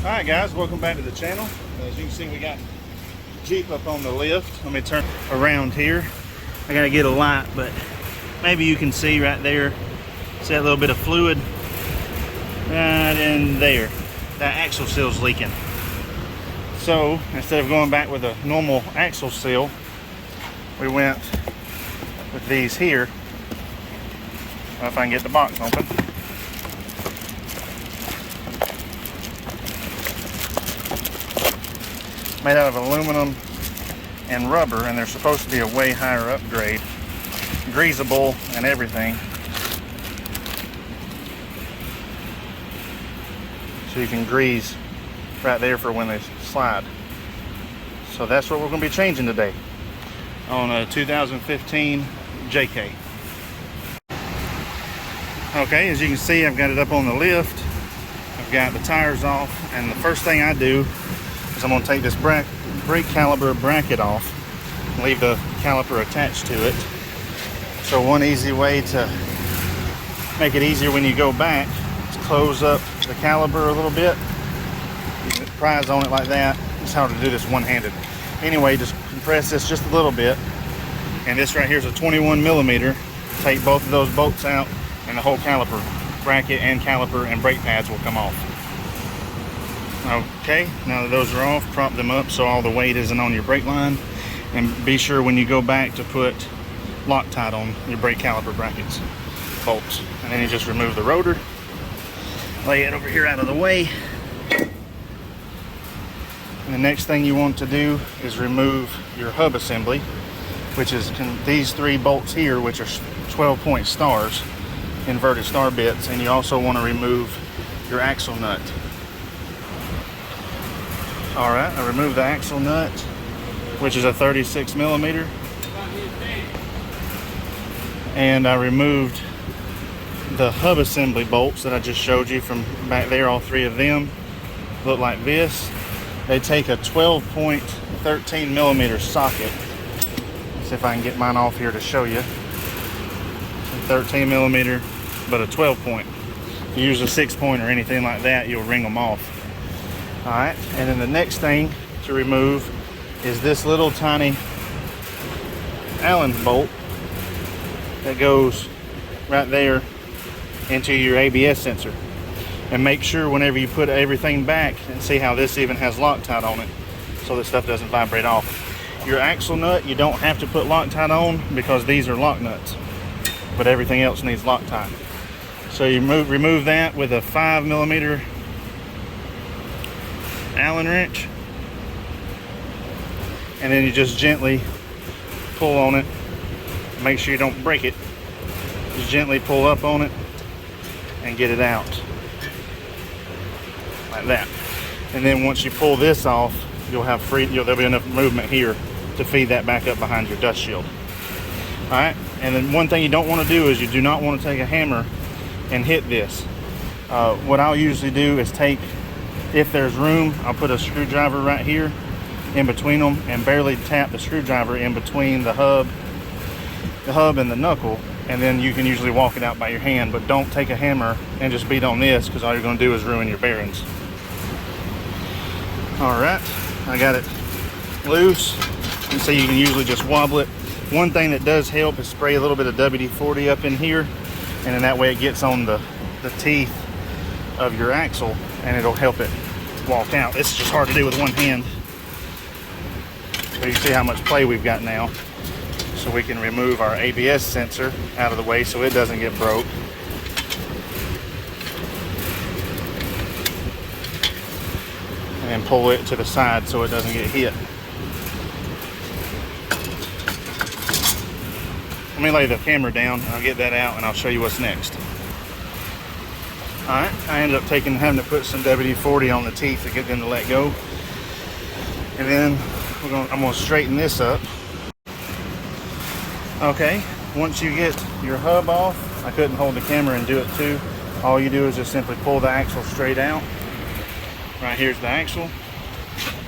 Alright guys, welcome back to the channel. As you can see, we got Jeep up on the lift. Let me turn around here. I gotta get a light, but maybe you can see right there. See that little bit of fluid right in there. That axle seal's leaking. So instead of going back with a normal axle seal, we went with these here. If I can get the box open. Made out of aluminum and rubber, and they're supposed to be a way higher upgrade. Greasable and everything. So you can grease right there for when they slide. So that's what we're going to be changing today on a 2015 JK. Okay, as you can see, I've got it up on the lift. I've got the tires off, and the first thing I do is I'm going to take this brake caliper bracket off and leave the caliper attached to it. So one easy way to make it easier when you go back is close up the caliper a little bit. You can prise on it like that. It's hard to do this one-handed. Anyway, just compress this just a little bit. And this right here is a 21 millimeter. Take both of those bolts out and the whole caliper bracket and caliper and brake pads will come off. Okay, now that those are off, prop them up so all the weight isn't on your brake line, and be sure when you go back to put Loctite on your brake caliper brackets, bolts. And then you just remove the rotor, lay it over here out of the way. And the next thing you want to do is remove your hub assembly, which is these three bolts here, which are 12-point stars, inverted star bits, and you also want to remove your axle nut. Alright, I removed the axle nut, which is a 36 millimeter. And I removed the hub assembly bolts that I just showed you from back there. All three of them look like this. They take a 12-point 13 millimeter socket. Let's see if I can get mine off here to show you. 13 millimeter, but a 12-point. If you use a 6-point or anything like that, you'll ring them off. Alright, and then the next thing to remove is this little tiny Allen bolt that goes right there into your ABS sensor. And make sure whenever you put everything back, and see how this even has Loctite on it, so this stuff doesn't vibrate off. Your axle nut, you don't have to put Loctite on because these are lock nuts, but everything else needs Loctite. So you remove that with a 5 millimeter Allen wrench, and then you just gently pull on it. Make sure you don't break it. Just gently pull up on it and get it out like that. And then once you pull this off, you'll have there'll be enough movement here to feed that back up behind your dust shield. All right, and then one thing you don't want to do is you do not want to take a hammer and hit this. What I'll usually do is if there's room, I'll put a screwdriver right here in between them and barely tap the screwdriver in between the hub and the knuckle, and then you can usually walk it out by your hand. But don't take a hammer and just beat on this, because all you're going to do is ruin your bearings. Alright, I got it loose, and so you can usually just wobble it. One thing that does help is spray a little bit of WD-40 up in here, and then that way it gets on the teeth of your axle, and it'll help it walk out. It's just hard to do with one hand. So you see how much play we've got now. So we can remove our ABS sensor out of the way so it doesn't get broke. And pull it to the side so it doesn't get hit. Let me lay the camera down and I'll get that out and I'll show you what's next. Alright, I ended up having to put some WD-40 on the teeth to get them to let go. And then I'm going to straighten this up. Okay, once you get your hub off, I couldn't hold the camera and do it too. All you do is just simply pull the axle straight out. Right here's the axle.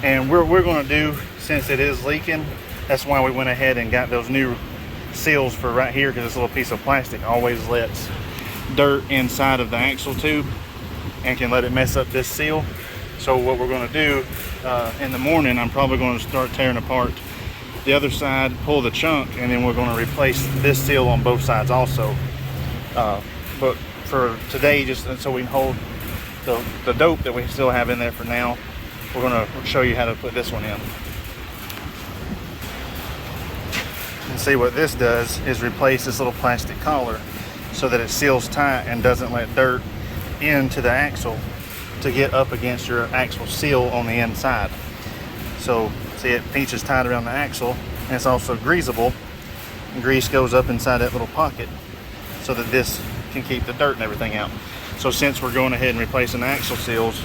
And we're going to do, since it is leaking, that's why we went ahead and got those new seals for right here, because this little piece of plastic always lets dirt inside of the axle tube and can let it mess up this seal. So what we're going to do in the morning, I'm probably going to start tearing apart the other side, pull the chunk, and then we're going to replace this seal on both sides also. But for today, just so we can hold the dope that we still have in there for now, we're going to show you how to put this one in. And see, what this does is replace this little plastic collar so that it seals tight and doesn't let dirt into the axle to get up against your axle seal on the inside. So see, it pinches tight around the axle, and it's also greasable. And grease goes up inside that little pocket so that this can keep the dirt and everything out. So since we're going ahead and replacing the axle seals,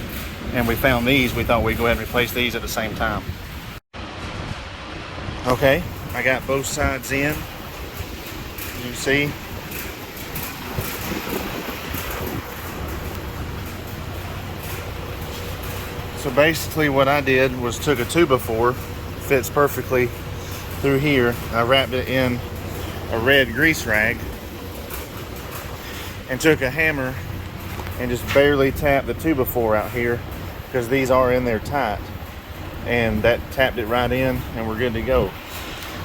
and we found these, we thought we'd go ahead and replace these at the same time. Okay, I got both sides in, as you see. So basically what I did was took a 2x4, fits perfectly through here. I wrapped it in a red grease rag and took a hammer and just barely tapped the 2x4 out here, because these are in there tight, and that tapped it right in and we're good to go.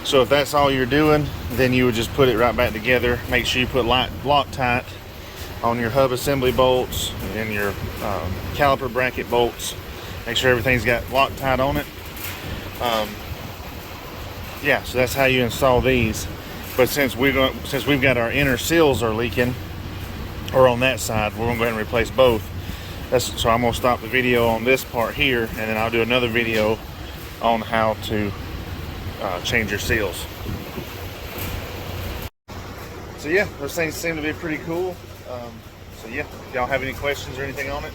So if that's all you're doing, then you would just put it right back together. Make sure you put Loctite on your hub assembly bolts and your caliper bracket bolts. Make sure everything's got Loctite on it. Yeah, so that's how you install these. But since we've got our inner seals are leaking, or on that side, we're gonna go ahead and replace both. So I'm gonna stop the video on this part here, and then I'll do another video on how to change your seals. So yeah, those things seem to be pretty cool. So yeah, if y'all have any questions or anything on it,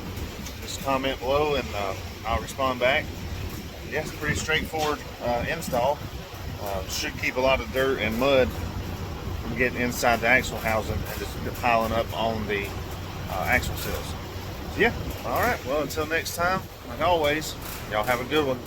just comment below and I'll respond back. Yeah, it's a pretty straightforward install. Should keep a lot of dirt and mud from getting inside the axle housing and just piling up on the axle seals. So yeah, all right, well, until next time, like always, y'all have a good one.